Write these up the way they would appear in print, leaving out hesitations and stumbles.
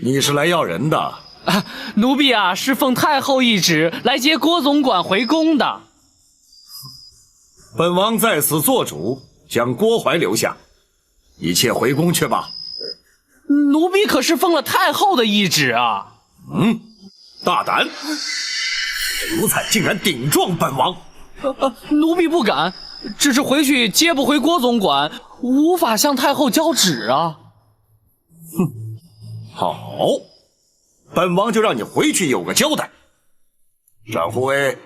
你是来要人的？啊，奴婢啊，是奉太后懿旨来接郭总管回宫的。本王在此做主，将郭槐留下，一切回宫去吧。奴婢可是奉了太后的懿旨啊！大胆！奴才竟然顶撞本王！奴婢不敢，只是回去接不回郭总管，无法向太后交旨啊。好，本王就让你回去有个交代。展护卫，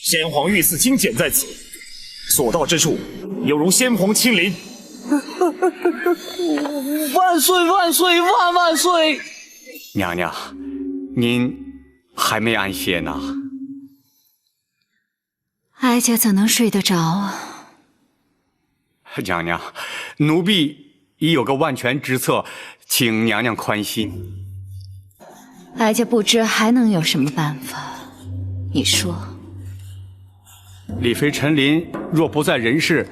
先皇御赐金简在此，所到之处，有如先皇亲临。万岁万岁万万岁！娘娘，您还没安歇呢。哀家怎能睡得着啊？娘娘，奴婢已有个万全之策，请娘娘宽心。哀家不知还能有什么办法，你说。李妃陈琳若不在人世，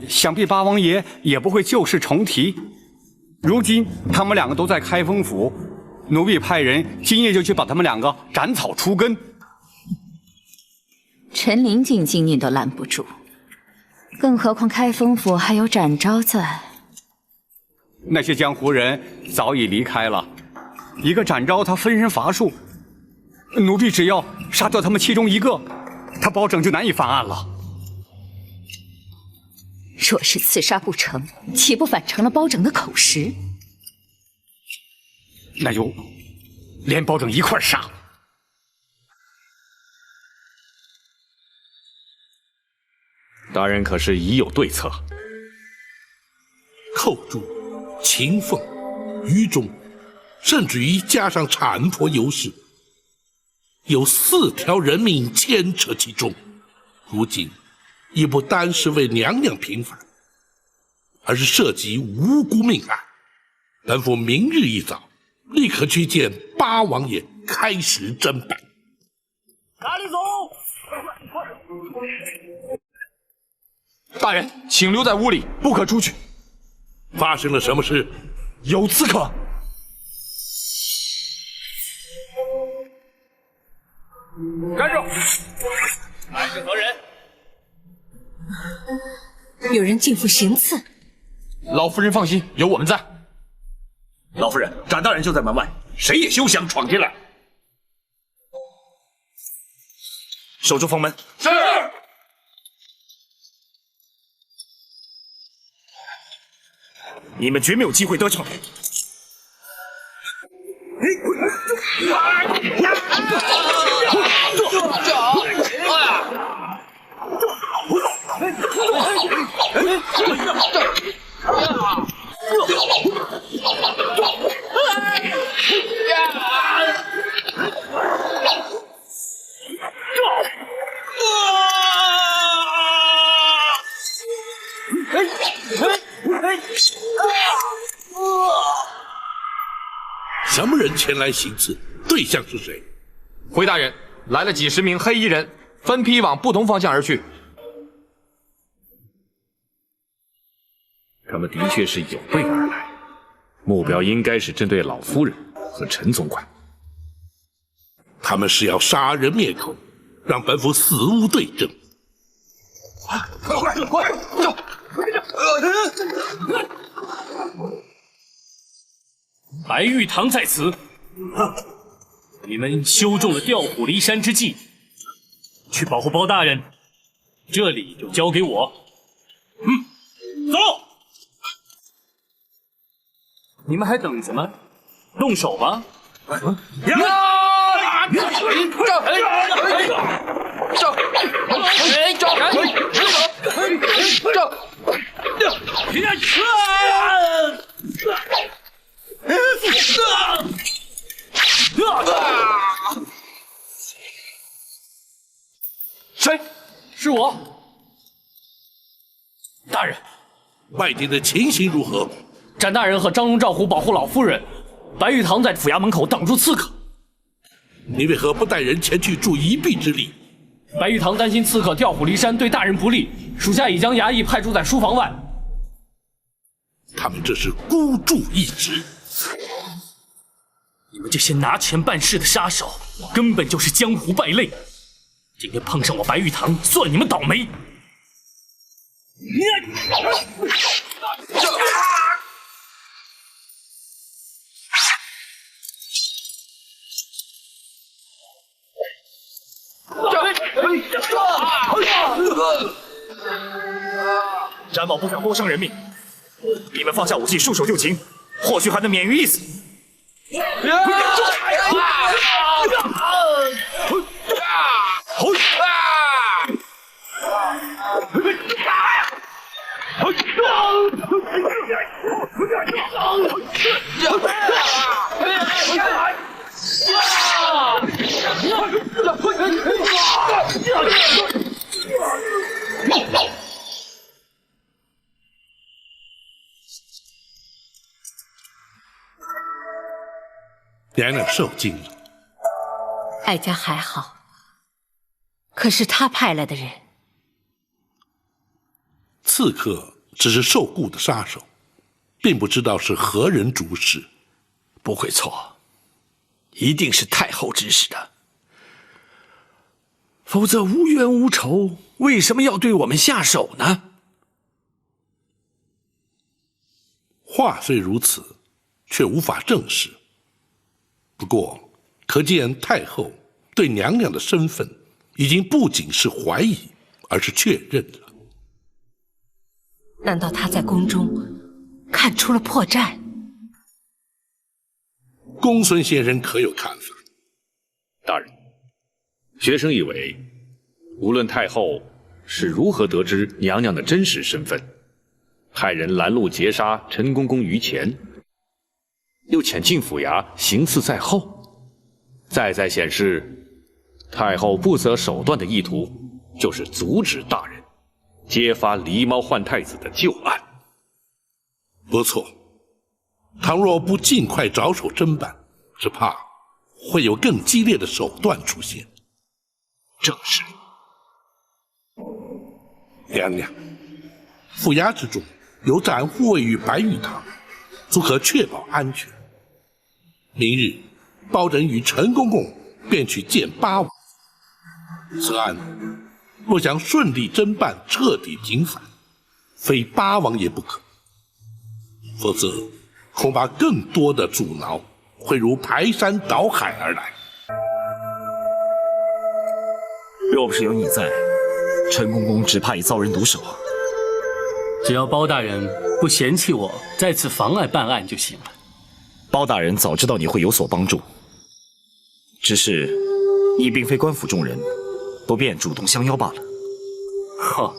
想必八王爷也不会旧事重提。如今他们两个都在开封府，奴婢派人今夜就去把他们两个斩草除根。陈琳进京你都拦不住，更何况开封府还有展昭在。那些江湖人早已离开了，一个展昭他分身乏术，奴婢只要杀掉他们其中一个，他保证就难以翻案了。若是刺杀不成，岂不反成了包拯的口实？那就连包拯一块杀。大人可是已有对策？寇珠、秦凤、于中，甚至于加上产婆尤氏，有4条人命牵扯其中。如今已不单是为娘娘平反，而是涉及无辜命案。本府明日一早立刻去见八王爷，开始侦办。哪里走？大人，请留在屋里，不可出去。发生了什么事？有刺客。站住！俺是何人？有人进府行刺。老夫人放心，有我们在。老夫人，展大人就在门外，谁也休想闯进来。守住封门。是。你们绝没有机会得逞。什么人前来行刺？对象是谁？回大人，来了几十名黑衣人，分批往不同方向而去。他们的确是有备而来，目标应该是针对老夫人和陈总管。他们是要杀人灭口，让本府死无对证。快，走！白玉堂在此，你们修中了调虎离山之计，去保护包大人，这里就交给我。走！你们还等什么？动手吧！谁？是我。大人，外地的情形如何？展大人和张龙、赵虎保护老夫人，白玉堂在府衙门口挡住刺客。你为何不带人前去助一臂之力？白玉堂担心刺客调虎离山对大人不利，属下已将衙役派驻在书房外。他们这是孤注一掷。你们这些拿钱办事的杀手，根本就是江湖败类。今天碰上我白玉堂，算你们倒霉。詹某不想多伤人命，你们放下武器，束手就擒，或许还能免于一死。娘娘受惊了。哀家还好，可是他派来的人，刺客只是受雇的杀手，并不知道是何人主使。不会错，一定是太后指使的。否则无冤无仇，为什么要对我们下手呢？话虽如此，却无法证实。不过，可见太后对娘娘的身份已经不仅是怀疑，而是确认了。难道他在宫中看出了破绽？公孙先生可有看法？大人，学生以为，无论太后是如何得知娘娘的真实身份，派人拦路截杀陈公公于前，又潜进府衙行刺在后，再显示太后不择手段的意图，就是阻止大人揭发狸猫换太子的旧案。不错，倘若不尽快着手侦办，只怕会有更激烈的手段出现。正是。娘娘，府衙之中有盏护卫于白玉堂，足可确保安全。明日，包拯与陈公公便去见八王。此案若想顺利侦办，彻底平反，非八王爷不可。否则，恐怕更多的阻挠会如排山倒海而来。若不是有你在，陈公公只怕已遭人毒手。只要包大人不嫌弃我再次妨碍办案就行了。包大人早知道你会有所帮助，只是你并非官府中人，不便主动相邀罢了。哦，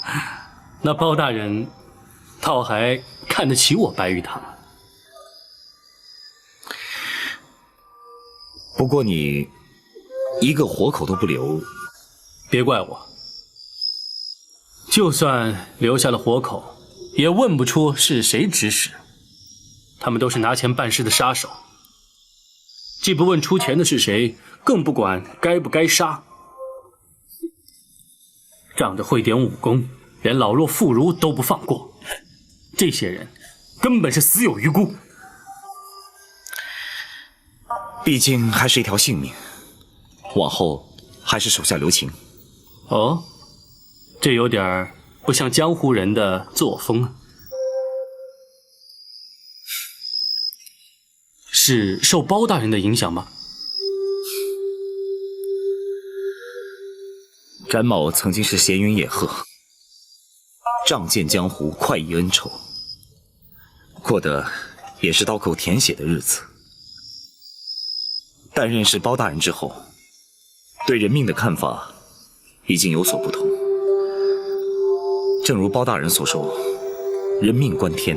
那包大人倒还看得起我白玉堂。不过你一个活口都不留，别怪我。就算留下了活口，也问不出是谁指使。他们都是拿钱办事的杀手，既不问出钱的是谁，更不管该不该杀。仗着会点武功，连老弱妇孺都不放过。这些人根本是死有余辜。毕竟还是一条性命，往后还是手下留情。哦，这有点不像江湖人的作风啊。是受包大人的影响吗？詹某曾经是闲云野鹤，仗剑江湖，快意恩仇，过得也是刀口舔血的日子。但认识包大人之后，对人命的看法已经有所不同。正如包大人所说，人命关天，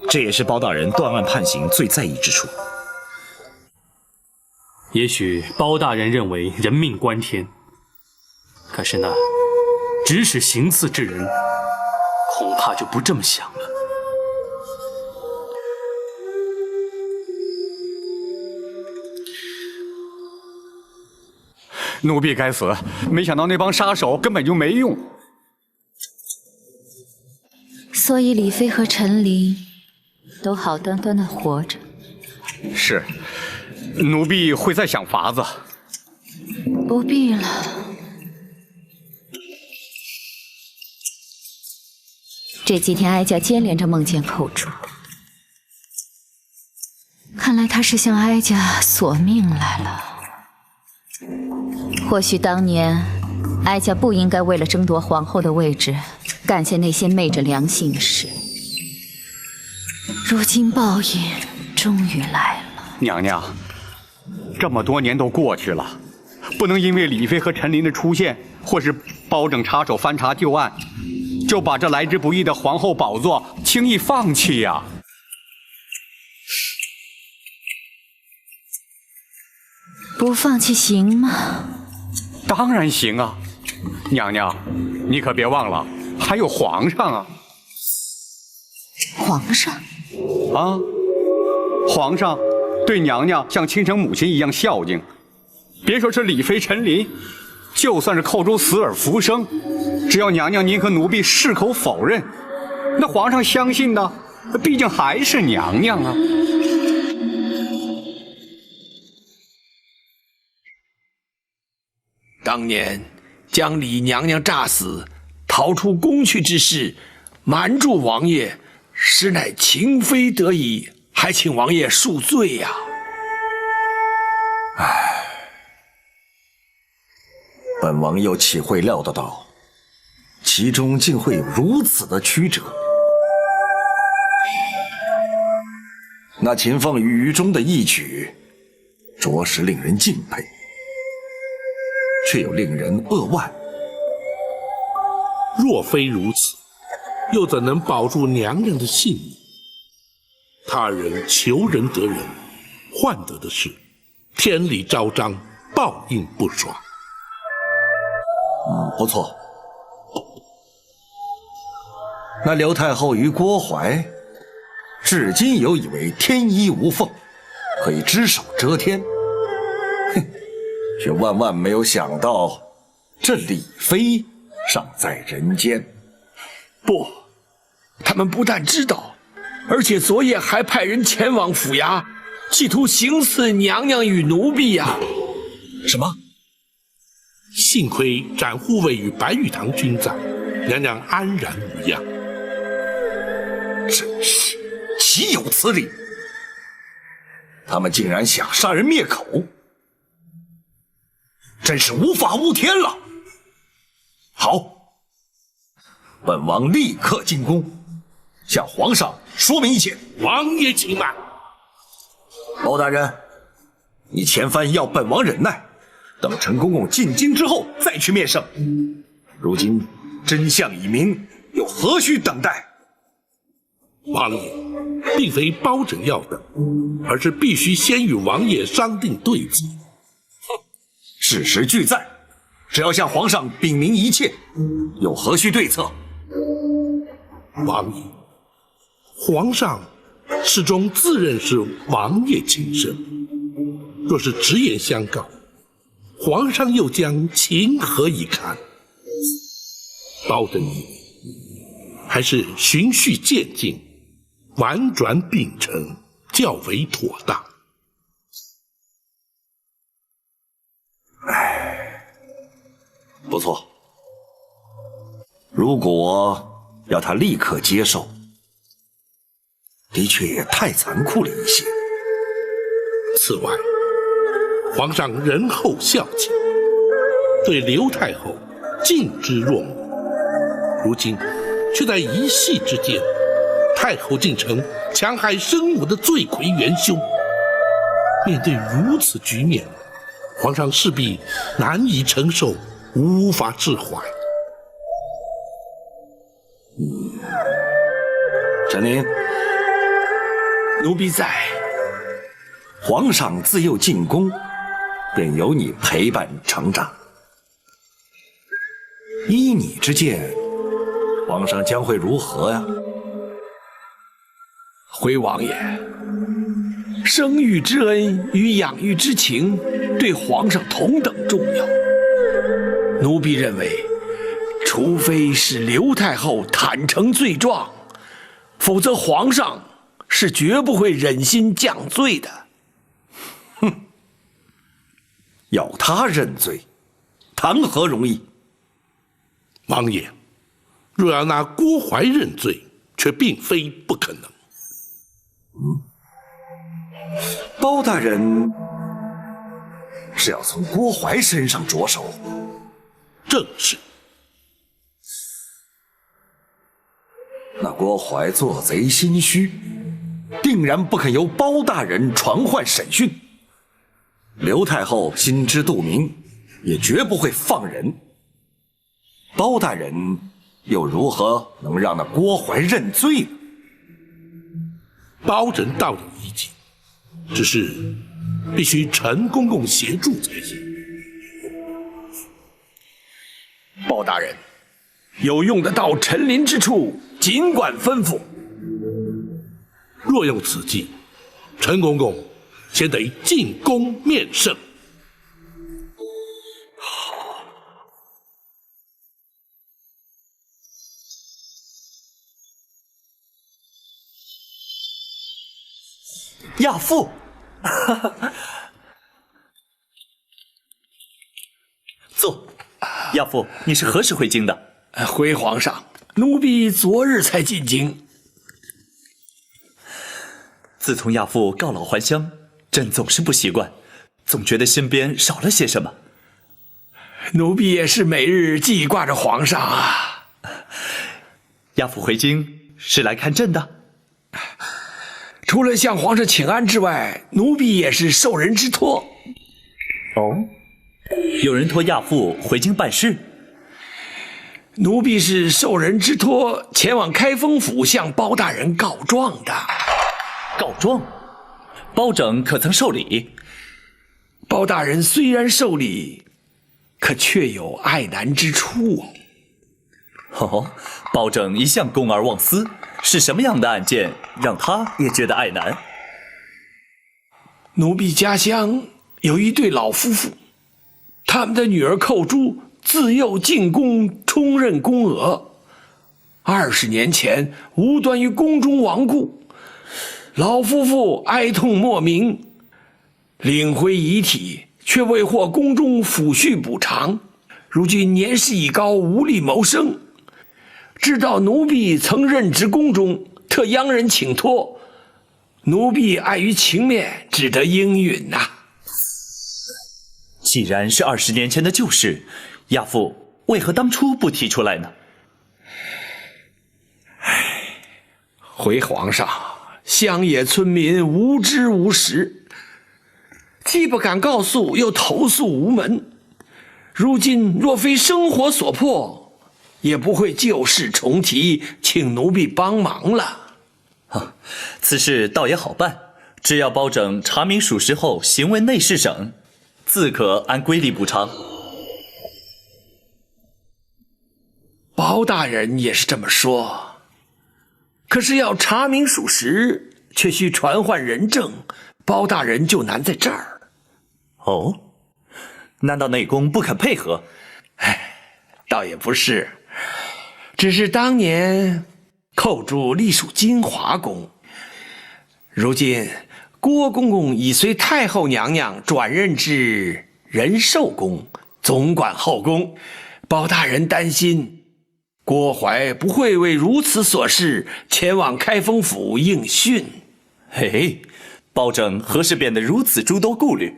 这也是包大人断案判刑最在意之处。也许包大人认为人命关天，可是那指使行刺之人，恐怕就不这么想了。奴婢该死，没想到那帮杀手根本就没用。所以李妃和陈琳都好端端的活着。是，奴婢会再想法子。不必了。这几天哀家接连着梦见寇主，看来他是向哀家索命来了。或许当年哀家不应该为了争夺皇后的位置，干下那些昧着良心的事。如今报应终于来了。娘娘，这么多年都过去了，不能因为李妃和陈琳的出现，或是包拯插手翻查旧案，就把这来之不易的皇后宝座轻易放弃呀。不放弃行吗？当然行啊，娘娘，你可别忘了，还有皇上啊。皇上？啊，皇上对娘娘像亲生母亲一样孝敬。别说是李妃陈琳，就算是寇州死而复生，只要娘娘您和奴婢矢口否认，那皇上相信的，毕竟还是娘娘啊。当年将李娘娘诈死，逃出宫去之事，瞒住王爷，实乃情非得已，还请王爷恕罪呀。本王又岂会料得到，其中竟会有如此的曲折。那秦凤与于中的义举，着实令人敬佩，却又令人扼腕。若非如此，又怎能保住娘娘的性命？他人求人得人，换得的是天理昭彰，报应不爽。不错。那刘太后与郭槐，至今犹以为天衣无缝，可以只手遮天，却万万没有想到，这李妃尚在人间。不，他们不但知道，而且昨夜还派人前往府衙，企图行刺娘娘与奴婢呀。什么？幸亏展护卫与白玉堂均在，娘娘安然无恙。真是岂有此理！他们竟然想杀人灭口，真是无法无天了。好，本王立刻进宫，向皇上说明一切。王爷请慢。包大人，你前番要本王忍耐，等陈公公进京之后再去面圣。如今真相已明，又何须等待？王爷，并非包拯要等，而是必须先与王爷商定对策。事实俱在，只要向皇上禀明一切，又何须对策？王爷，皇上始终自认是王爷亲生，若是直言相告，皇上又将情何以堪？包拯以为，还是循序渐进，婉转秉承较为妥当。不错，如果要他立刻接受，的确也太残酷了一些。此外，皇上仁厚孝敬，对刘太后敬之若母，如今却在一夕之间，太后竟成戕害生母的罪魁元凶。面对如此局面，皇上势必难以承受，无法释怀。陈琳，奴婢在。皇上自幼进宫，便由你陪伴成长。依你之见，皇上将会如何呀？回王爷，生育之恩与养育之情对皇上同等重要。奴婢认为，除非是刘太后坦诚罪状，否则皇上是绝不会忍心降罪的。哼，要他认罪，谈何容易？王爷，若要拿郭槐认罪，却并非不可能。包大人是要从郭槐身上着手？正是。那郭槐做贼心虚，定然不肯由包大人传唤审讯。刘太后心知肚明，也绝不会放人。包大人又如何能让那郭槐认罪呢？包人道理理解，只是必须陈公公协助才行。包大人，有用得到陈琳之处，尽管吩咐。若用此计，陈公公先得进宫面圣。亚父，坐。亚父，你是何时回京的？回皇上，奴婢昨日才进京。自从亚父告老还乡，朕总是不习惯，总觉得身边少了些什么。奴婢也是每日记挂着皇上啊。亚父回京是来看朕的？除了向皇上请安之外，奴婢也是受人之托。哦，有人托亚父回京办事？奴婢是受人之托，前往开封府向包大人告状的。告状？包拯可曾受理？包大人虽然受理，可确有爱难之处。哦，包拯一向公而忘私，是什么样的案件让他也觉得爱难？奴婢家乡有一对老夫妇，他们的女儿寇珠自幼进宫，充任宫娥。20年前无端于宫中亡故，老夫妇哀痛莫名，领回遗体，却未获宫中抚恤补偿。如今年事已高，无力谋生。知道奴婢曾任职宫中，特央人请托，奴婢碍于情面，只得应允呐。既然是20年前的旧事，亚父为何当初不提出来呢？回皇上，乡野村民无知无识，既不敢告诉，又投诉无门。如今若非生活所迫，也不会旧事重提，请奴婢帮忙了。此事倒也好办，只要包拯查明属实后行为内侍省，自可按规例补偿。包大人也是这么说，可是要查明属实，却需传唤人证，包大人就难在这儿。哦，难道内宫不肯配合？倒也不是，只是当年寇珠隶属金华宫，如今郭公公已随太后娘娘转任至仁寿宫，总管后宫。包大人担心郭槐不会为如此琐事前往开封府应讯。嘿，包拯何时变得如此诸多顾虑？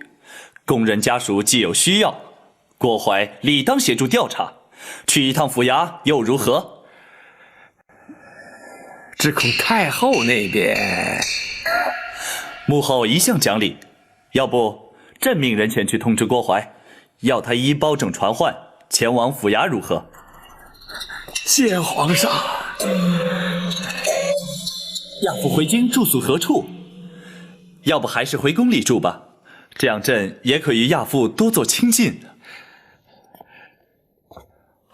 宫人家属既有需要，郭槐理当协助调查。去一趟府衙又如何？只恐太后那边……母后一向讲理，要不朕命人前去通知郭槐，要他依包拯传唤前往府衙如何？谢皇上。亚父回京住宿何处？要不还是回宫里住吧，这样朕也可与亚父多做亲近。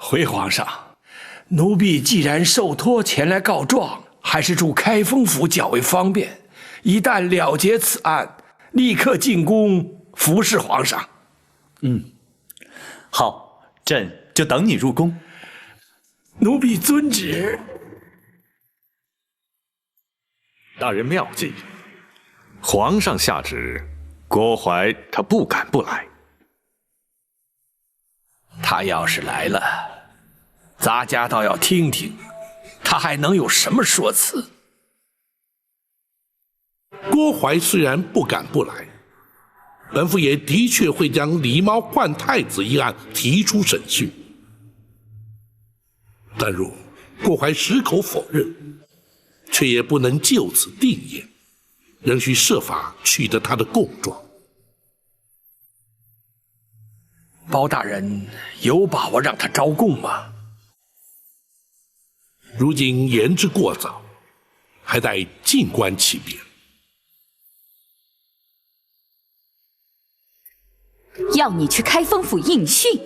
回皇上，奴婢既然受托前来告状，还是住开封府较为方便。一旦了结此案，立刻进宫服侍皇上。好，朕就等你入宫。奴婢遵旨。大人妙计，皇上下旨，郭槐他不敢不来。他要是来了，咱家倒要听听，他还能有什么说辞？郭槐虽然不敢不来，本府也的确会将狸猫换太子一案提出审讯，但若郭槐矢口否认，却也不能就此定谳，仍需设法取得他的供状。包大人有把握让他招供吗？如今言之过早，还待静观其变。要你去开封府应讯，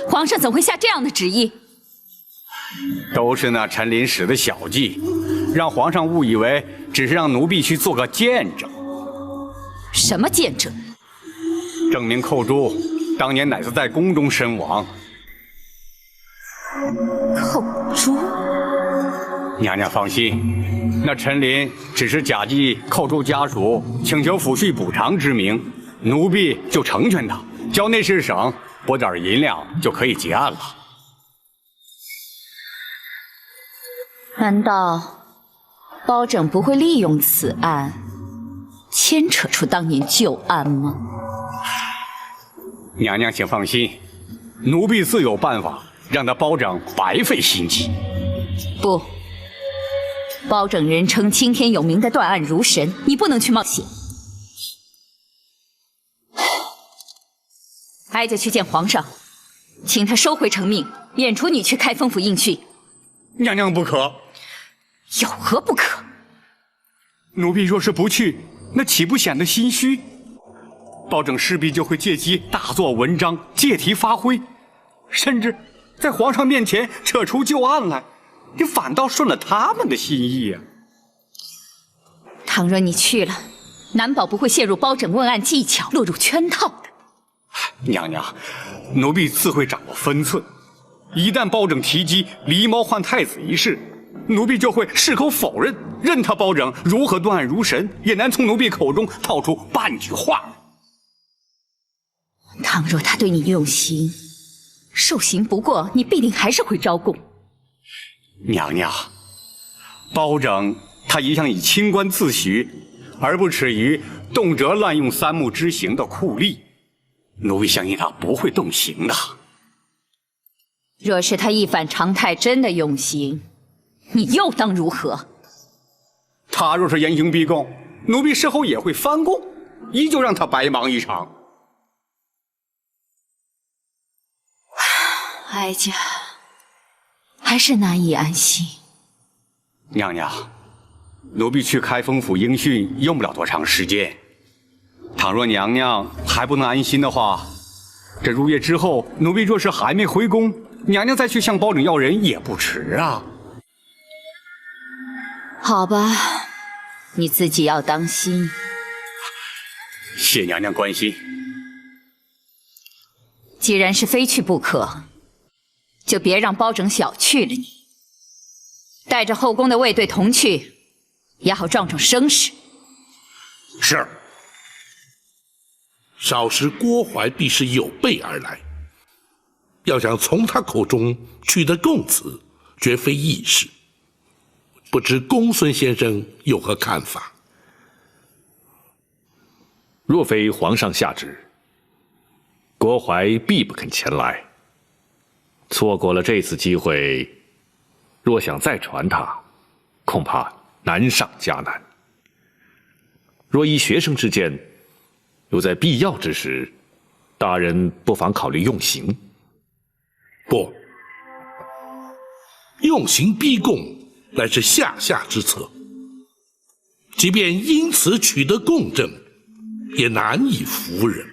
皇上怎会下这样的旨意？都是那陈琳使的小计，让皇上误以为只是让奴婢去做个见证。什么见证？证明寇珠当年乃是在宫中身亡。寇珠，娘娘放心，那陈琳只是假借寇珠家属请求抚恤补偿之名，奴婢就成全他，交内侍省拨点银两就可以结案了。难道包拯不会利用此案牵扯出当年旧案吗？娘娘请放心，奴婢自有办法让他包拯白费心机。不，包拯人称青天有名的断案如神，你不能去冒险。哀家去见皇上，请他收回成命，免除你去开封府应讯。娘娘不可。有何不可？奴婢若是不去，那岂不显得心虚？包拯势必就会借机大做文章，借题发挥，甚至在皇上面前扯出旧案来，你反倒顺了他们的心意呀。倘若你去了，难保不会陷入包拯问案技巧，落入圈套的。娘娘，奴婢自会掌握分寸。一旦包拯提及狸猫换太子一事，奴婢就会矢口否认，任他包拯如何断案如神，也难从奴婢口中套出半句话。倘若他对你用刑，受刑不过，你必定还是会招供。娘娘，包拯他一向以清官自诩，而不耻于动辄滥用三目之刑的酷吏，奴婢相信他不会动刑的。若是他一反常态，真的用刑，你又当如何？他若是严刑逼供，奴婢事后也会翻供，依旧让他白忙一场。哀家还是难以安心。娘娘，奴婢去开封府应讯用不了多长时间。倘若娘娘还不能安心的话，这入夜之后，奴婢若是还没回宫，娘娘再去向包拯要人也不迟啊。好吧，你自己要当心。谢娘娘关心。既然是非去不可，就别让包拯小觑了你。带着后宫的卫队同去，也好壮壮声势。是。少时郭槐必是有备而来，要想从他口中取得供词，绝非易事。不知公孙先生有何看法？若非皇上下旨，郭槐必不肯前来。错过了这次机会，若想再传他，恐怕难上加难。若依学生之见，又在必要之时，大人不妨考虑用刑。不，用刑逼供乃是下之策，即便因此取得供证，也难以服人。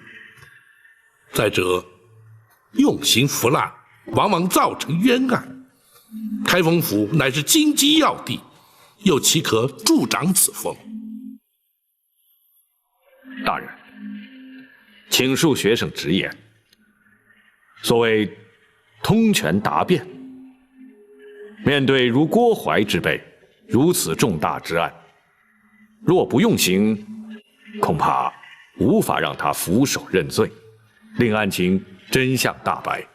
再者，用刑腐烂，往往造成冤案。开封府乃是金鸡要地，又岂可助长此风？大人，请恕学生直言。所谓通权达变，面对如郭槐之辈如此重大之案，若不用刑，恐怕无法让他俯首认罪，令案情真相大白。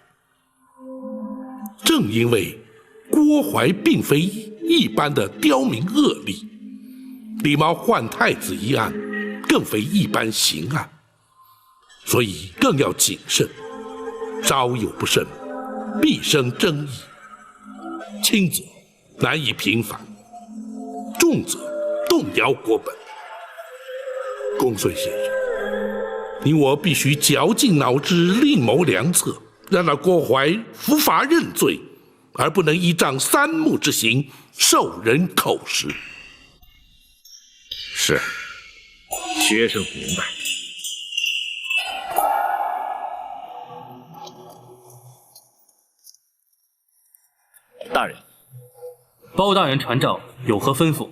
正因为郭淮并非一般的刁民恶吏，李茂换太子一案更非一般刑案，所以更要谨慎，稍有不慎，必生争议。轻则难以平反，重则动摇国本。公孙先生，你我必须绞尽脑汁，另谋良策，让那郭淮伏法认罪，而不能依仗三目之刑受人口实。是，学生明白。大人，包大人传召，有何吩咐？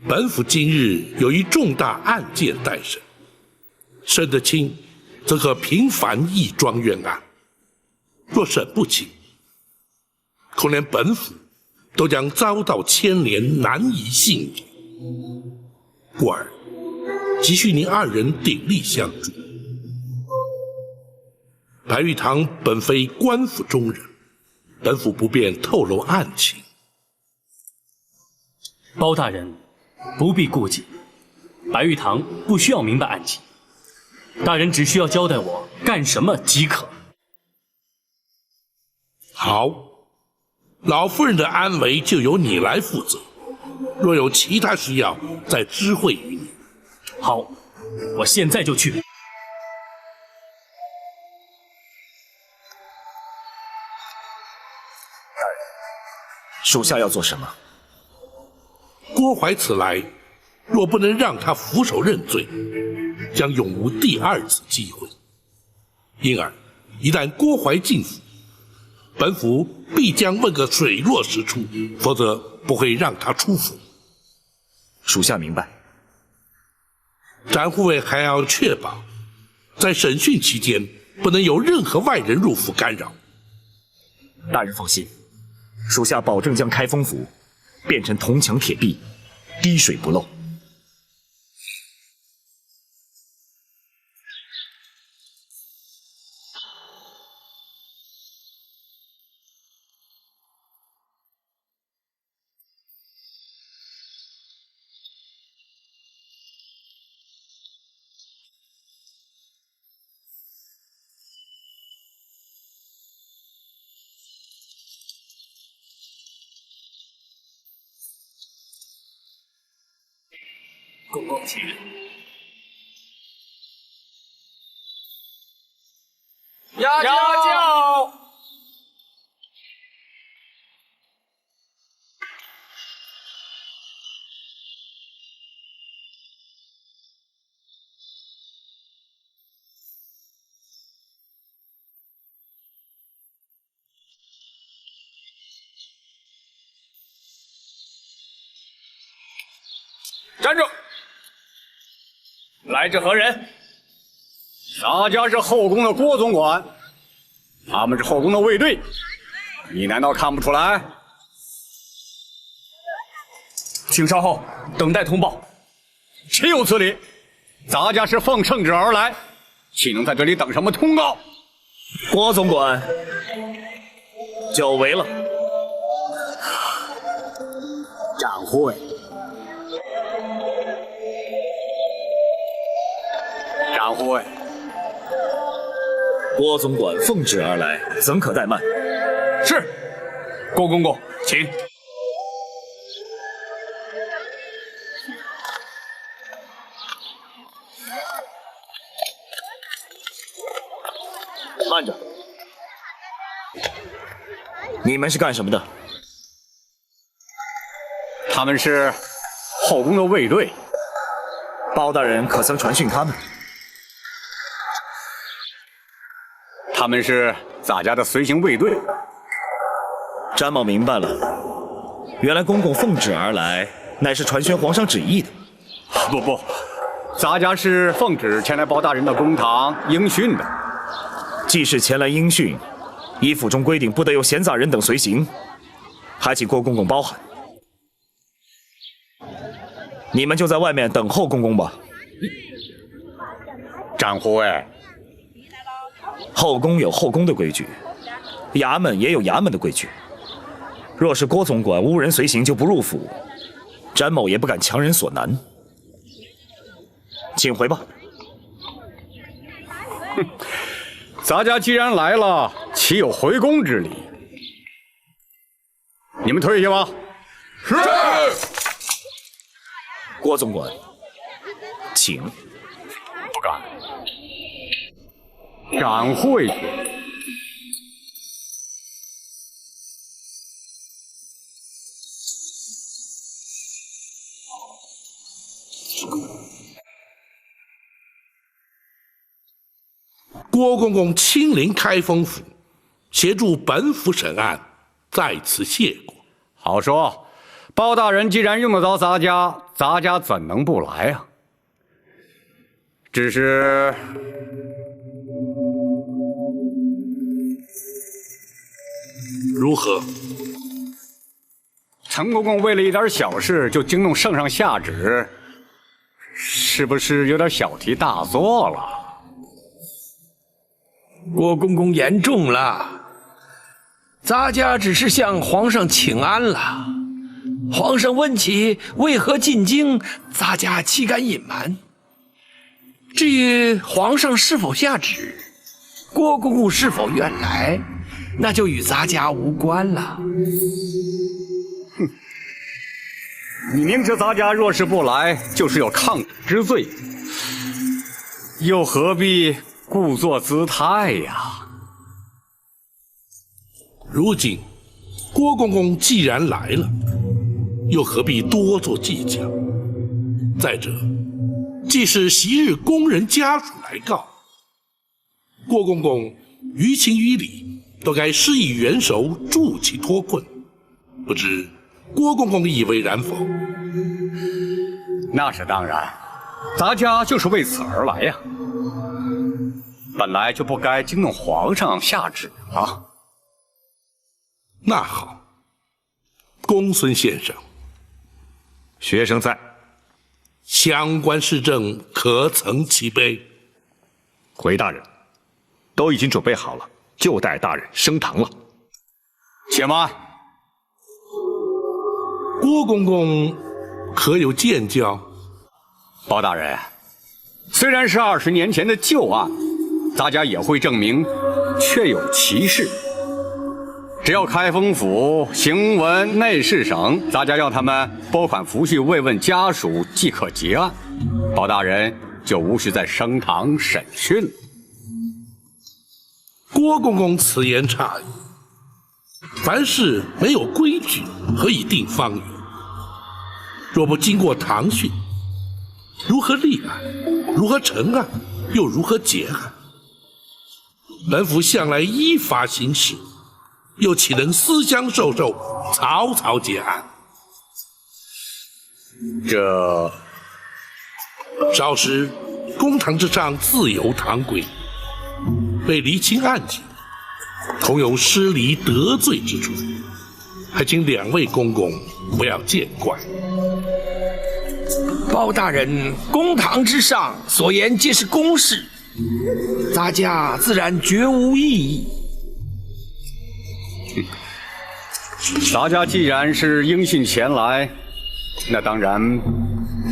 本府今日有一重大案件待审，审得清，则可平反一桩冤案；若审不清，恐连本府都将遭到牵连，难以幸免。故而急需您二人鼎力相助。白玉堂本非官府中人，本府不便透露案情。包大人不必顾忌，白玉堂不需要明白案情，大人只需要交代我干什么即可。好，老夫人的安危就由你来负责，若有其他需要，再知会于你。好，我现在就去。属下要做什么？郭淮此来，若不能让他俯首认罪，将永无第二次机会。因而，一旦郭淮进府，本府必将问个水落石出，否则不会让他出府。属下明白。展护卫还要确保，在审讯期间不能有任何外人入府干扰。大人放心，属下保证将开封府变成铜墙铁壁，滴水不漏。公公请。压轿！站住！来者何人？咱家是后宫的郭总管，他们是后宫的卫队，你难道看不出来？请稍后，等待通报。岂有此理！咱家是奉圣旨而来，岂能在这里等什么通告？郭总管，久违了。展护卫，展护卫，郭总管奉旨而来，怎可怠慢？是，郭公公，请。慢着，你们是干什么的？他们是后宫的卫队。包大人可曾传讯他们？他们是咱家的随行卫队。詹某明白了，原来公公奉旨而来，乃是传宣皇上旨意的。不，咱家是奉旨前来包大人的公堂应讯的。既是前来应讯，依府中规定，不得有闲杂人等随行，还请郭公公包涵。你们就在外面等候公公吧。展护卫，后宫有后宫的规矩，衙门也有衙门的规矩。若是郭总管无人随行就不入府，詹某也不敢强人所难。请回吧。哼，咱家既然来了，岂有回宫之理？你们退下吧。是。郭总管，请。不敢。展会。郭公公亲临开封府，协助本府审案，在此谢过。好说，包大人既然用得着咱家怎能不来啊？只是如何？陈公公为了一点小事就惊动圣上下旨，是不是有点小题大做了？郭公公言重了，咱家只是向皇上请安了。皇上问起为何进京，咱家岂敢隐瞒？至于皇上是否下旨，郭公公是否愿来，那就与咱家无关了。哼，你明知咱家若是不来，就是有抗旨之罪，又何必故作姿态呀？如今郭公公既然来了，又何必多做计较？再者，既是昔日宫人家属来告，郭公公于情于理都该施以援手，助其脱困。不知郭公公以为然否？那是当然，咱家就是为此而来呀。本来就不该惊动皇上下旨啊。那好，公孙先生，学生在。相关事政可曾齐备？回大人，都已经准备好了，就待大人升堂了。且慢，郭公公可有见教？包大人，虽然是20年前的旧案，咱家也会证明确有其事。只要开封府、行文、内侍省，咱家要他们拨款抚恤慰问家属，即可结案。包大人就无需再升堂审讯了。郭公公此言差矣。凡事没有规矩，何以定方圆？若不经过堂训，如何立案？如何成案？又如何结案？本府向来依法行事，又岂能私相授受，草草结案？这稍时公堂之上自有堂规，为厘清案情，恐有失礼得罪之处，还请2位公公不要见怪。包大人，公堂之上所言皆是公事，咱家自然绝无异议。咱家既然是应信前来，那当然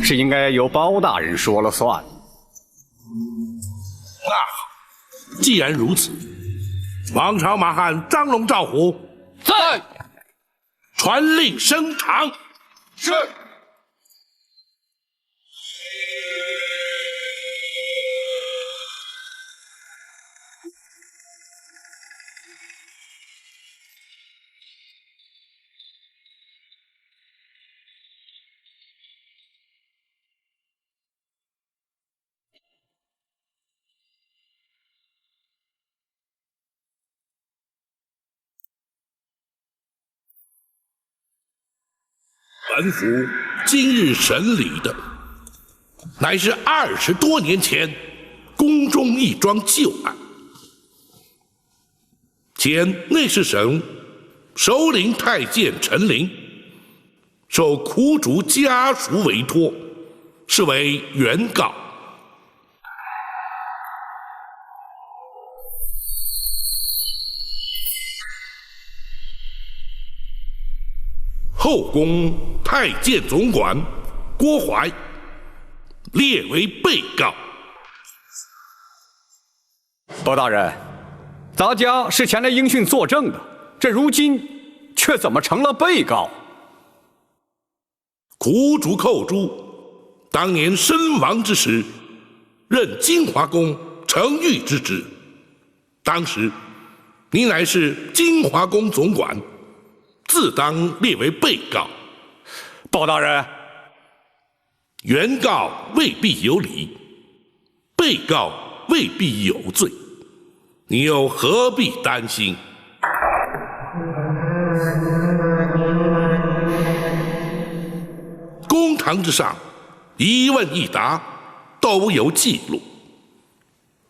是应该由包大人说了算。那好，既然如此，王朝马汉张龙赵虎在，传令升堂。是。本府今日审理的，乃是20多年前宫中一桩旧案。前内侍省首领太监陈琳，受苦主家属委托，是为原告。后宫太监总管郭槐列为被告。包大人，咱家是前来应讯作证的，这如今却怎么成了被告？苦主寇珠当年身亡之时，任金华宫承御之职，当时你乃是金华宫总管，自当列为被告。包大人，原告未必有理，被告未必有罪，你又何必担心？公堂之上，一问一答都有记录。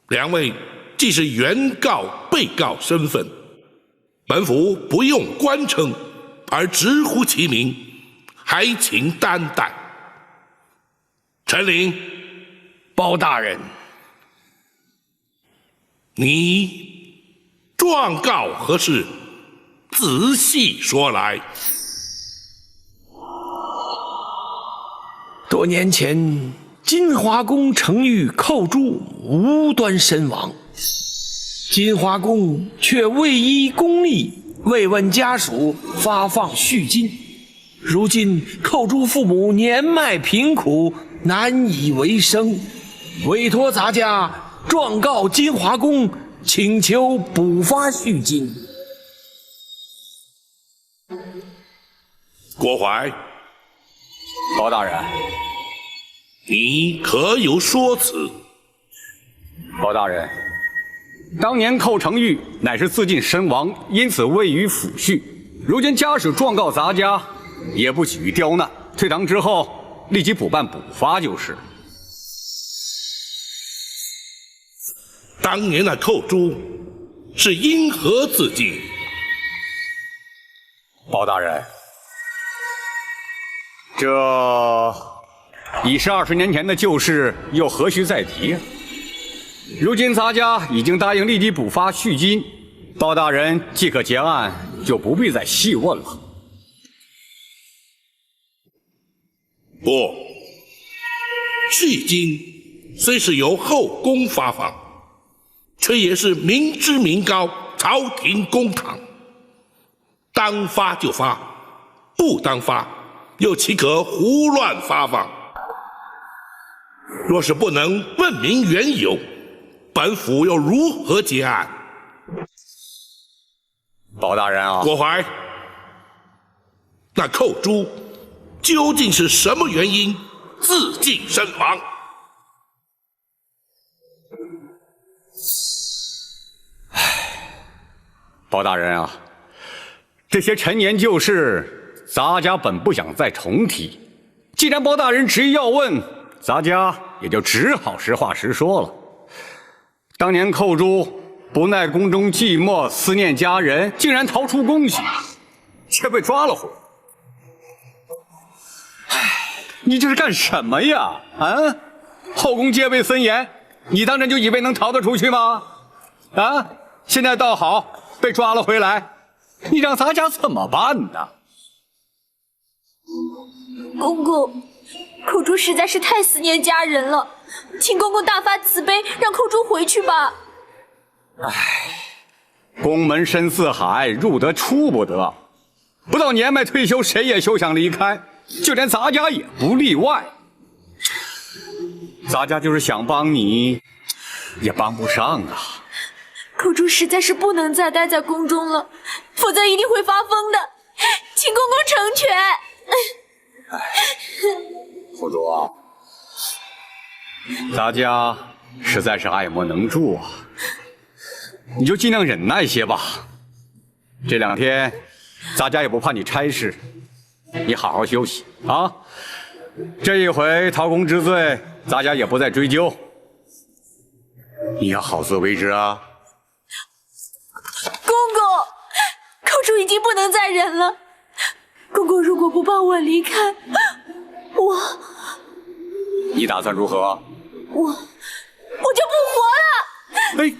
两位既是原告、被告身份，本府不用官称，而直呼其名，还请担待。陈琳，包大人，你状告何事？仔细说来。多年前，金华宫承御寇珠无端身亡，金华宫却未依公例慰问家属，发放恤金。如今寇珠父母年迈贫苦，难以为生，委托咱家状告金华宫，请求补发恤金。郭槐，包大人，你可有说辞？包大人，当年寇承御乃是自尽身亡，因此未予抚恤。如今家属状告咱家，也不给予刁难，退堂之后立即补办补发就是。当年那寇珠是因何自尽？包大人，这已是20年前的旧事，又何须再提？如今咱家已经答应立即补发恤金，包大人即可结案，就不必再细问了。不，恤金虽是由后宫发放，却也是民脂民膏，朝廷公堂，当发就发，不当发又岂可胡乱发放？若是不能问明缘由，本府又如何结案？包大人啊，郭槐，那寇珠究竟是什么原因自尽身亡？包大人啊，这些陈年旧事，咱家本不想再重提。既然包大人执意要问，咱家也就只好实话实说了。当年寇珠不耐宫中寂寞，思念家人，竟然逃出宫去，却被抓了回来。你这是干什么呀？啊！后宫戒备森严，你当真就以为能逃得出去吗？啊！现在倒好，被抓了回来，你让咱家怎么办呢？公公，寇珠实在是太思念家人了，请公公大发慈悲，让寇珠回去吧。宫门深似海，入得出不得，不到年迈退休，谁也休想离开，就连咱家也不例外。咱家就是想帮你，也帮不上啊。寇珠实在是不能再待在宫中了，否则一定会发疯的，请公公成全。侯珠啊，咱家实在是爱莫能助啊，你就尽量忍耐些吧。这2天，咱家也不怕你差事，你好好休息啊。这一回逃宫之罪，咱家也不再追究，你要好自为之啊。公公，寇珠已经不能再忍了。公公如果不帮我离开，你打算如何？我就不活了！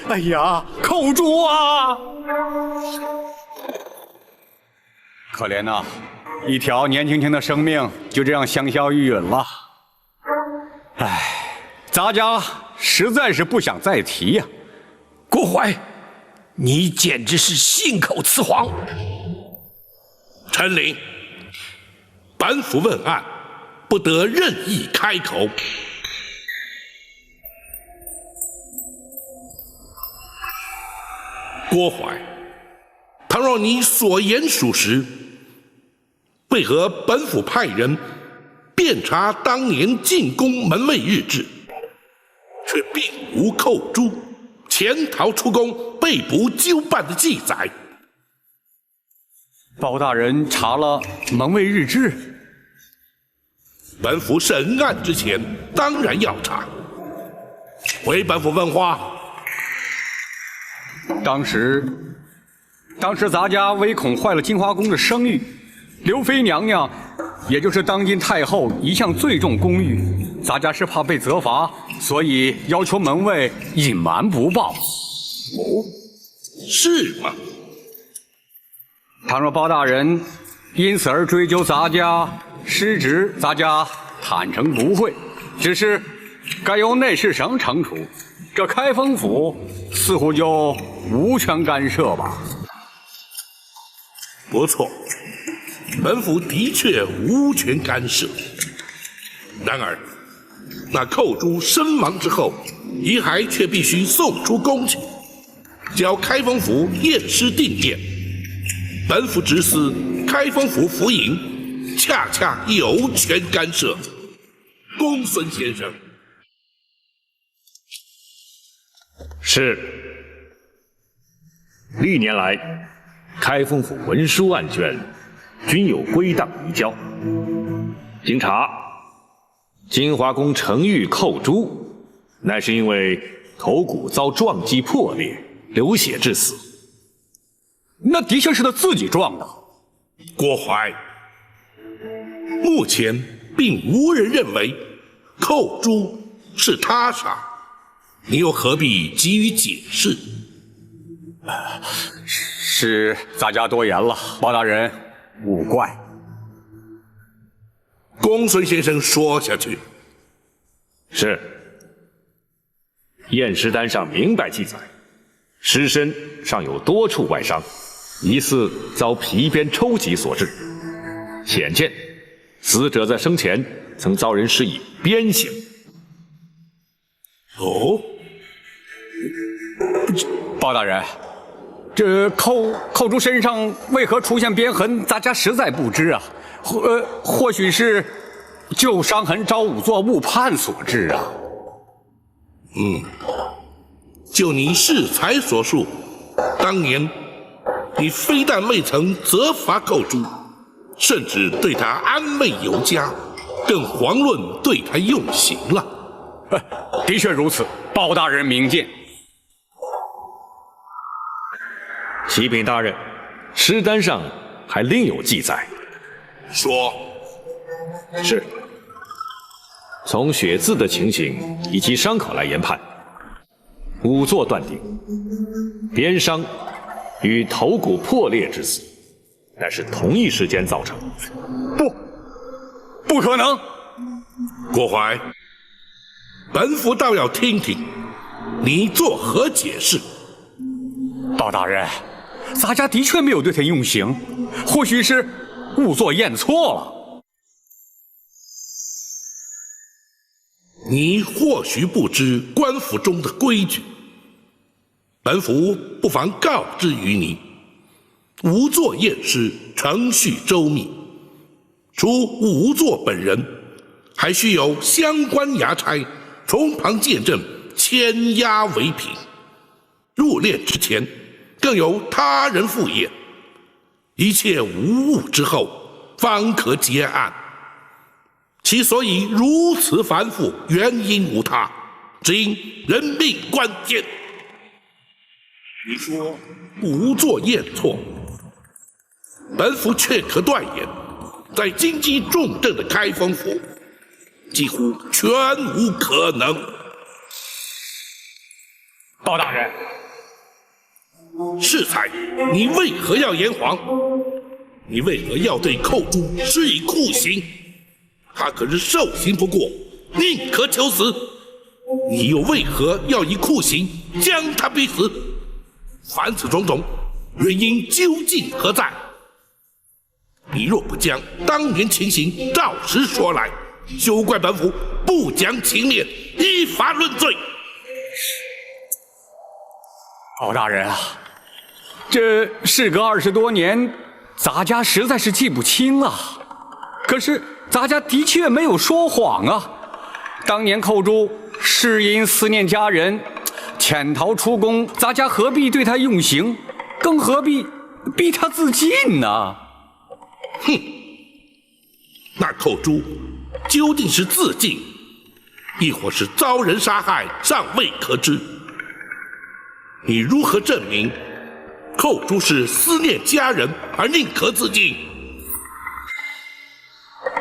哎呀，寇珠啊！可怜呐，一条年轻轻的生命就这样香消玉殒了。哎，咱家实在是不想再提呀。郭槐，你简直是信口雌黄！陈琳，本府问案，不得任意开口。郭槐，倘若你所言属实，为何本府派人遍查当年进宫门卫日志，却并无寇珠潜逃出宫被捕纠办的记载？包大人查了门卫日志，本府审案之前当然要查。回本府问话。当时咱家唯恐坏了金华宫的声誉，刘妃娘娘，也就是当今太后，一向最重公誉，咱家是怕被责罚，所以要求门卫隐瞒不报。哦，是吗？倘若包大人因此而追究咱家失职，咱家坦诚不讳，只是该由内侍省惩处。这开封府似乎就无权干涉吧？不错，本府的确无权干涉。然而，那寇珠身亡之后，遗骸却必须送出宫去，交开封府验尸定验。本府直司开封府府尹，恰恰有权干涉。公孙先生。是。历年来，开封府文书案卷均有归档移交。经查，金华宫承玉寇珠，乃是因为头骨遭撞击破裂，流血致死。那的确是他自己撞的。郭槐，目前并无人认为寇珠是他杀。你又何必急于解释？是咱家多言了，包大人勿怪。公孙先生说下去。是。验尸单上明白记载，尸身上有多处外伤，疑似遭皮鞭抽击所致。显见，死者在生前曾遭人施以鞭刑。哦，包大人，这寇珠身上为何出现鞭痕，咱家实在不知啊。或许是旧伤痕招仵作误判所致啊。就你适才所述，当年你非但未曾责罚寇珠，甚至对他安慰有加，更遑论对他用刑了。的确如此，包大人明鉴。启禀大人，尸单上还另有记载。说。是。从血渍的情形以及伤口来研判，仵作断定，鞭伤与头骨破裂致死，乃是同一时间造成。不可能！郭槐，本府倒要听听你作何解释。包大人，咱家的确没有对他用刑，或许是仵作验错了。你或许不知官府中的规矩，本府不妨告知于你：仵作验尸程序周密，除仵作本人，还需有相关衙差从旁见证，签押为凭。入殓之前，更有他人复验，一切无误之后，方可结案。其所以如此繁复，原因无他，只因人命关天。你说仵作验错，本府却可断言，在经济重镇的开封府，几乎全无可能。包大人，适才，你为何要言谎？你为何要对寇珠施以酷刑？他可是受刑不过，宁可求死。你又为何要以酷刑将他逼死？凡此种种，原因究竟何在？你若不将当年情形照实说来，休怪本府不讲情面，依法论罪。包大人啊，这事隔20多年，咱家实在是记不清啊。可是咱家的确没有说谎啊。当年寇珠是因思念家人，潜逃出宫，咱家何必对他用刑，更何必逼他自尽呢？哼，那寇珠究竟是自尽，亦或是遭人杀害，尚未可知。你如何证明寇珠是思念家人而宁可自尽？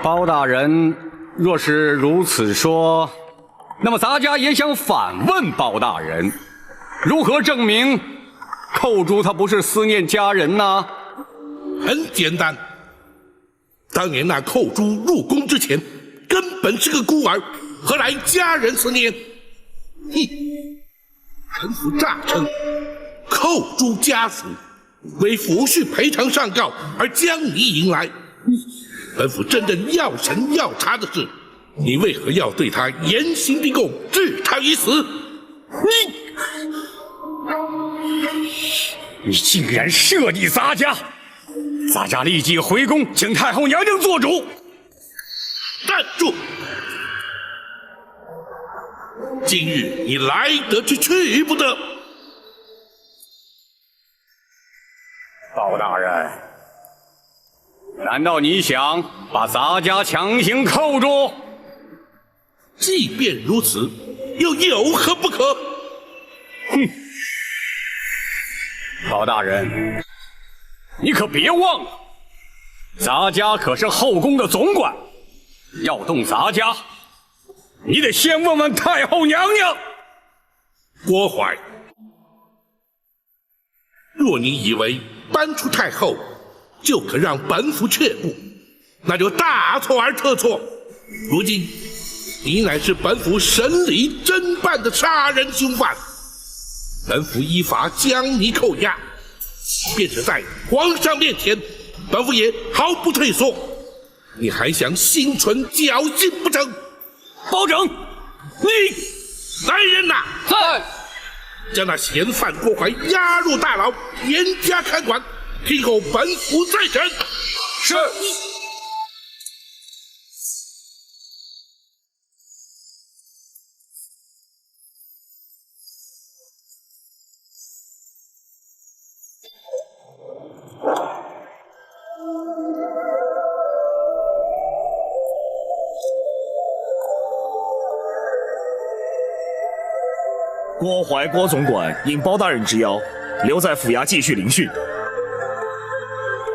包大人若是如此说，那么咱家也想反问包大人，如何证明寇珠他不是思念家人呢？很简单，当年那寇珠入宫之前，根本是个孤儿，何来家人思念？哼！臣府诈称寇珠家属为抚恤赔偿上告而将你引来。本府真正要审要查的是，你为何要对他严刑逼供，置他于死？你竟然设计咱家！咱家立即回宫，请太后娘娘做主。站住！今日你来得去，去不得。包大人，难道你想把咱家强行扣住？即便如此，又有何不可？哼！包大人，你可别忘了，咱家可是后宫的总管，要动咱家，你得先问问太后娘娘。郭槐，若你以为搬出太后就可让本府却步，那就大错而特错。如今你乃是本府审理侦办的杀人凶犯，本府依法将你扣押，便是在皇上面前，本府也毫不退缩。你还想心存侥幸不成？包拯，你来人呐！在。将那嫌犯郭槐押入大牢，严加看管，听候本府再审。是。郭槐郭总管应包大人之邀，留在府衙继续聆讯。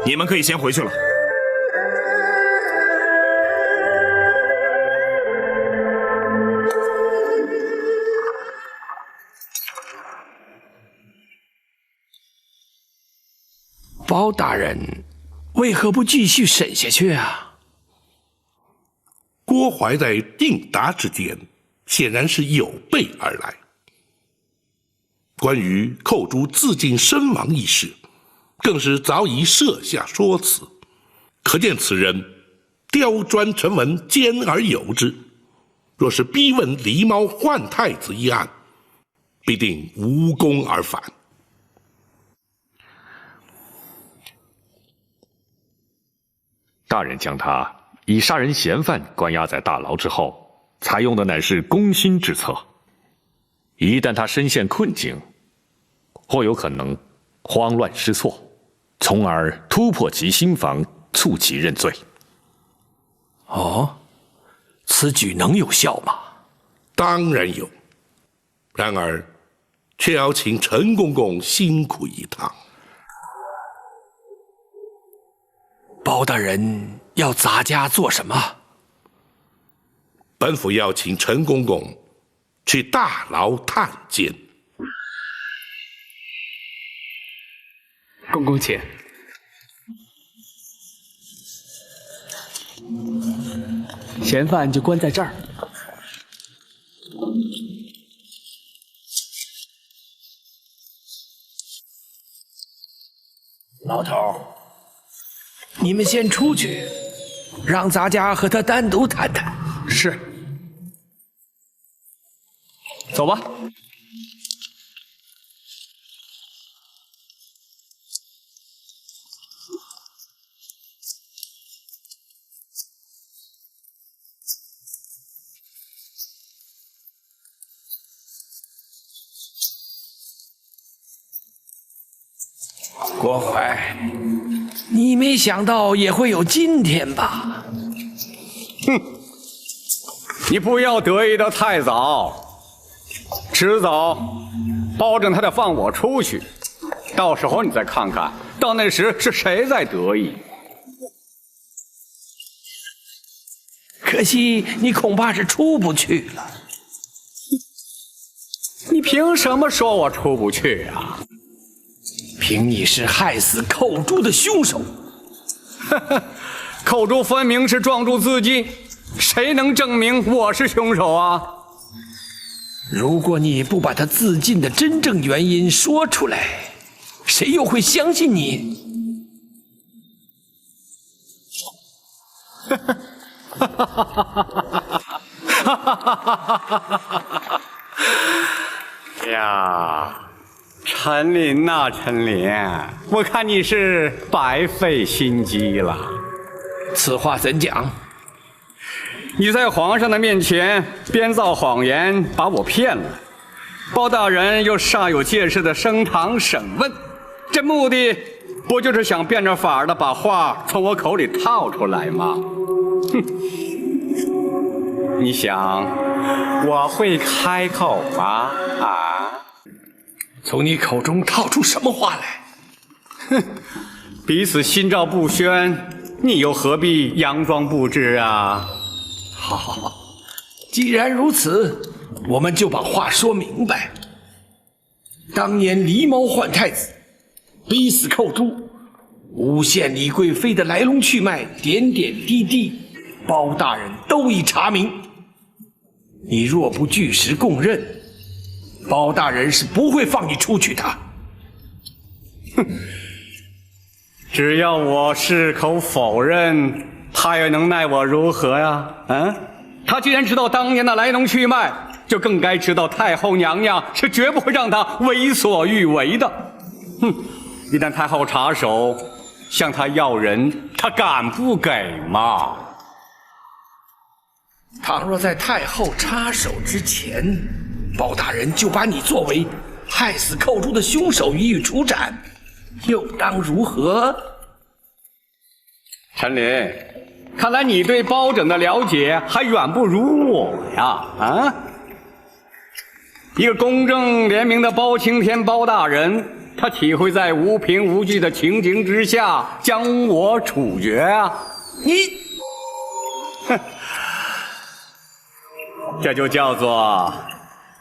你们可以先回去了。包大人，为何不继续审下去啊？郭槐在应答之间，显然是有备而来。关于寇珠自尽身亡一事，更是早已设下说辞，可见此人刁钻沉稳，兼而有之。若是逼问狸猫换太子一案，必定无功而返。大人将他以杀人嫌犯关押在大牢之后，采用的乃是攻心之策。一旦他身陷困境，或有可能慌乱失措，从而突破其心防，促其认罪。哦，此举能有效吗？当然有，然而却要请陈公公辛苦一趟。包大人要咱家做什么？本府要请陈公公去大牢探监。公公请。嫌犯就关在这儿。老头，你们先出去，让咱家和他单独谈谈。是。走吧。郭槐，你没想到也会有今天吧？哼，你不要得意的太早，迟早保证他得放我出去。到时候你再看看，到那时是谁在得意。可惜你恐怕是出不去了。你凭什么说我出不去啊？凭你是害死寇珠的凶手。寇珠分明是撞柱自尽，谁能证明我是凶手啊？如果你不把他自尽的真正原因说出来，谁又会相信你？呀，陈琳呐，陈琳，我看你是白费心机了。此话怎讲？你在皇上的面前编造谎言，把我骗了。包大人又煞有介事的升堂审问，这目的不就是想变着法的把话从我口里套出来吗？哼！你想我会开口吗？啊？从你口中套出什么话来？哼！彼此心照不宣，你又何必佯装不知啊？好，既然如此，我们就把话说明白。当年狸猫换太子，逼死寇珠，诬陷李贵妃的来龙去脉，点点滴滴，包大人都已查明。你若不据实供认，包大人是不会放你出去的。哼！只要我矢口否认，他又能奈我如何呀？他既然知道当年的来龙去脉，就更该知道太后娘娘是绝不会让他为所欲为的。哼！一旦太后插手向他要人，他敢不给吗？倘若在太后插手之前，包大人就把你作为害死寇珠的凶手予以处斩，又当如何？陈琳，看来你对包拯的了解还远不如我呀！一个公正廉明的包青天包大人，他岂会在无凭无据的情形之下将我处决啊？你，哼！这就叫做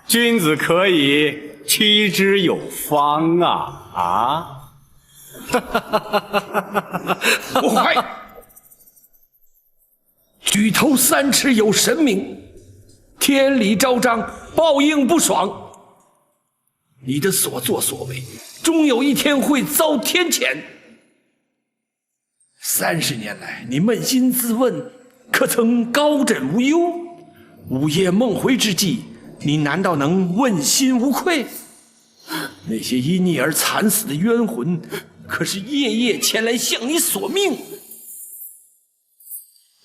君子可以妻之有方啊！不坏！举头三尺有神明，天理昭彰，报应不爽。你的所作所为，终有一天会遭天谴。30年来，你扪心自问，可曾高枕无忧？午夜梦回之际，你难道能问心无愧？那些因你而惨死的冤魂，可是夜夜前来向你索命。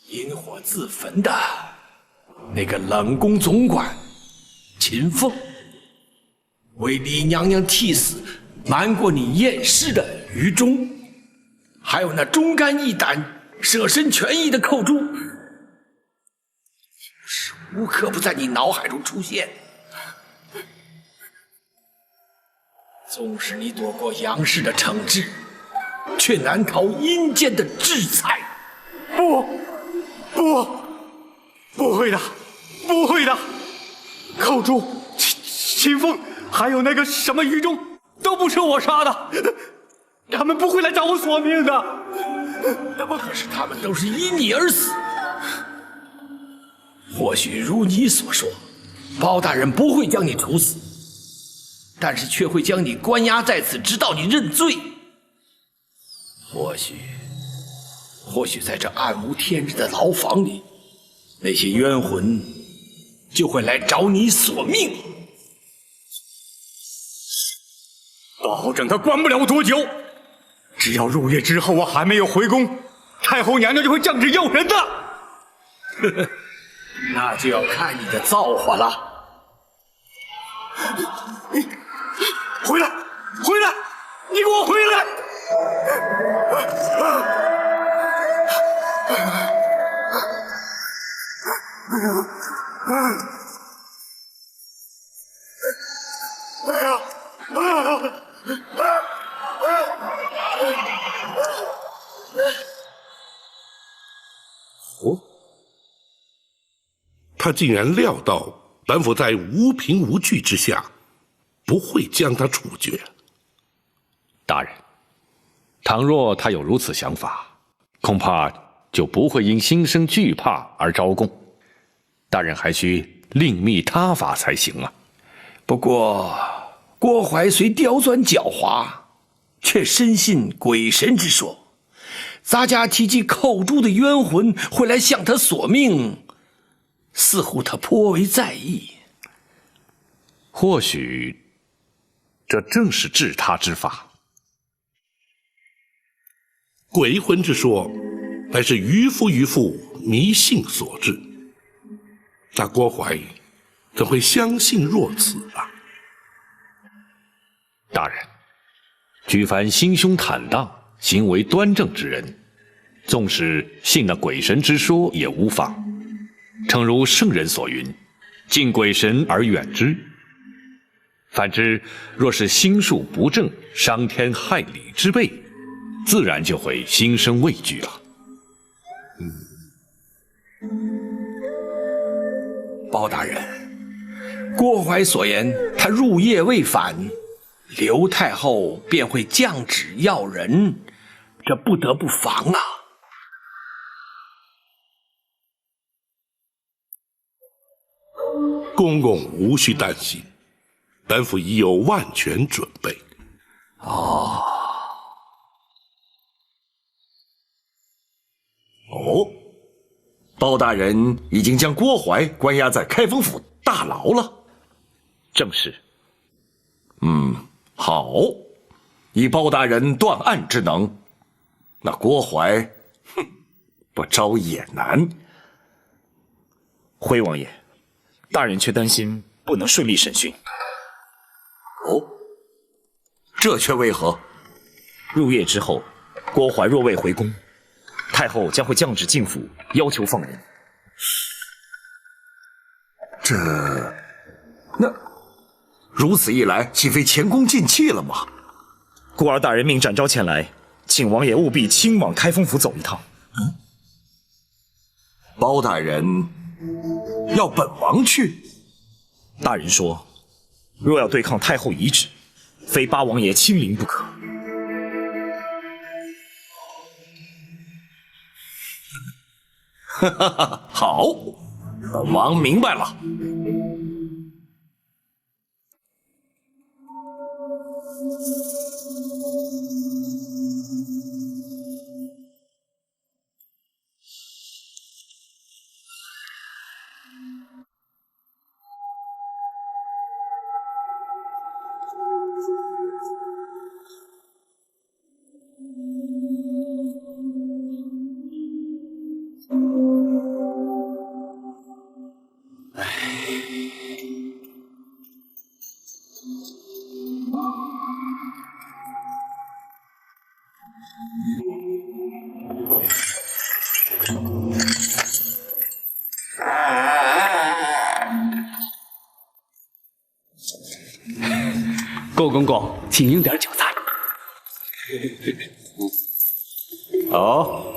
引火自焚的那个冷宫总管秦凤，为李娘娘替死瞒过你验尸的于忠，还有那忠肝义胆舍身全意的寇珠，无刻不在你脑海中出现。纵使你躲过阳世的惩治，却难逃阴间的制裁。不会的，不会的！寇珠、秦凤，还有那个什么于中，都不是我杀的，他们不会来找我索命的。可是他们都是因你而死。或许如你所说，包大人不会将你处死，但是却会将你关押在此，直到你认罪。或许在这暗无天日的牢房里，那些冤魂就会来找你索命。保证他关不了我多久，只要入夜之后我还没有回宫，太后娘娘就会降旨要人的。那就要看你的造化了。回来，回来，你给我回来！他竟然料到本府在无凭无据之下，不会将他处决。大人，倘若他有如此想法，恐怕就不会因心生惧怕而招供。大人还需另觅他法才行啊。不过，郭淮虽刁钻狡猾，却深信鬼神之说。咱家提及寇珠的冤魂会来向他索命，似乎他颇为在意。或许，这正是治他之法。鬼魂之说，乃是愚夫迷信所致。那郭淮怎会相信若此啊？大人，举凡心胸坦荡、行为端正之人，纵使信那鬼神之说也无妨。诚如圣人所云：“敬鬼神而远之。”反之，若是心术不正、伤天害理之辈，自然就会心生畏惧了。包大人，郭淮所言，他入夜未返，刘太后便会降旨要人，这不得不防啊。公公无需担心，本府已有万全准备。哦，包大人已经将郭淮关押在开封府大牢了。正是。好，以包大人断案之能，那郭淮，不招也难。回王爷，大人却担心不能顺利审讯。这却为何？入夜之后，郭淮若未回宫，太后将会降旨进府，要求放人。那如此一来，岂非前功尽弃了吗？孤儿大人命展昭前来，请王爷务必亲往开封府走一趟。包大人要本王去？大人说，若要对抗太后遗旨，非八王爷亲临不可。好，本王明白了。够公公，请用点酒菜。哦，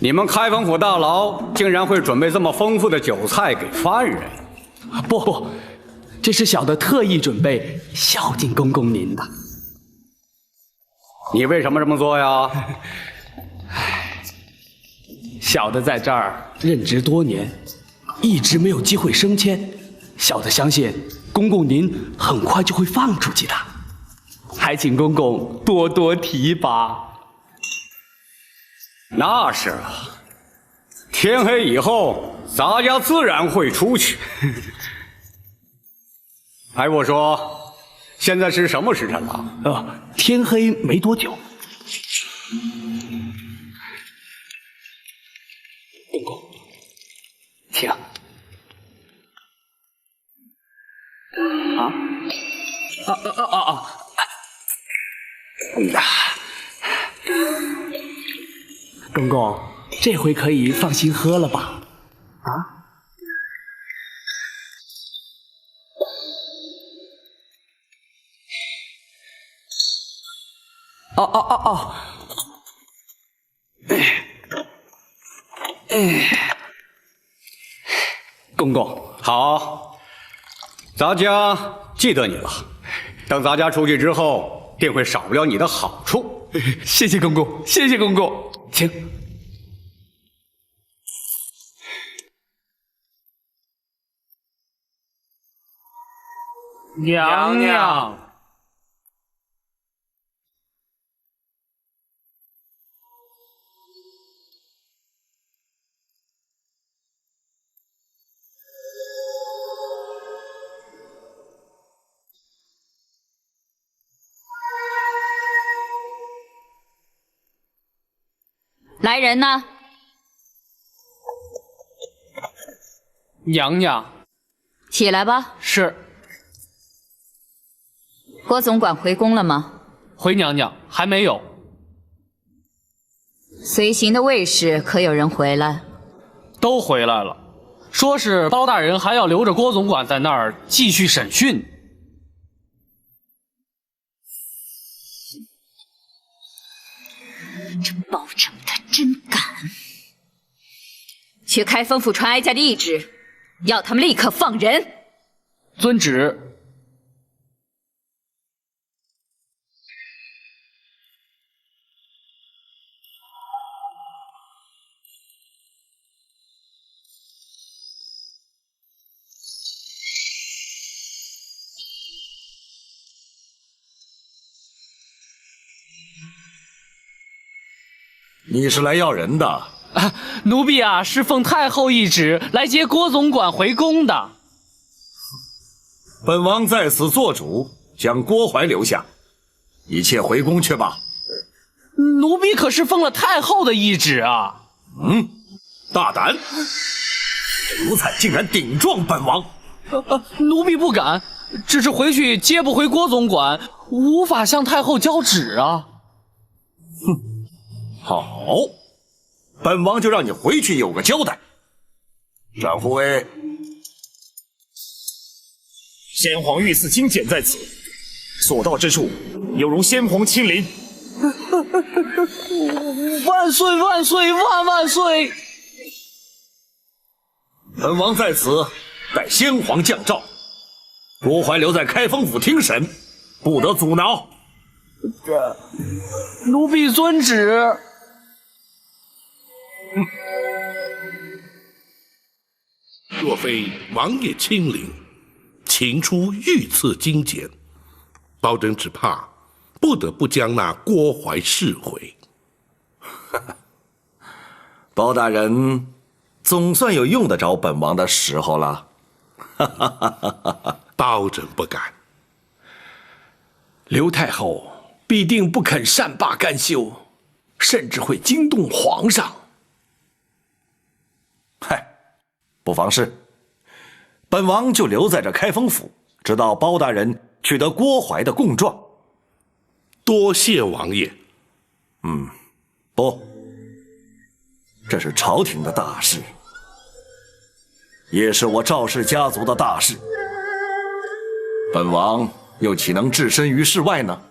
你们开封府大牢竟然会准备这么丰富的酒菜给犯人？不，这是小的特意准备孝敬公公您的。你为什么这么做呀？小的在这儿任职多年，一直没有机会升迁。小的相信公公您很快就会放出去的，还请公公多多提拔。那是啊，天黑以后，咱家自然会出去。哎，我说，现在是什么时辰了？天黑没多久。公公，请。公公，这回可以放心喝了吧？公公，好，咱家记得你了。等咱家出去之后，定会少不了你的好处。谢谢公公，谢谢公公，请。娘娘。来人呐！娘娘，起来吧。是。郭总管回宫了吗？回娘娘，还没有。随行的卫士可有人回来？都回来了，说是包大人还要留着郭总管在那儿继续审讯。这包拯他真敢！去开封府传哀家的懿旨，要他们立刻放人。遵旨。你是来要人的？奴婢啊，是奉太后懿旨来接郭总管回宫的。本王在此做主，将郭槐留下，一切回宫去吧。奴婢可是奉了太后的懿旨啊！大胆！奴才竟然顶撞本王！奴婢不敢，只是回去接不回郭总管，无法向太后交旨啊。好，本王就让你回去有个交代。展护卫，先皇御赐金简在此，所到之处，有容先皇亲临。万岁万岁万万岁！本王在此待先皇降诏，郭槐留在开封府听审，不得阻挠。奴婢遵旨。若非王爷亲临，请出御赐金简，包拯只怕不得不将那郭槐释回。包大人总算有用得着本王的时候了。包拯不敢。刘太后必定不肯善罢甘休，甚至会惊动皇上。嗨，不妨事。本王就留在这开封府，直到包大人取得郭槐的供状。多谢王爷。不，这是朝廷的大事，也是我赵氏家族的大事。本王又岂能置身于事外呢？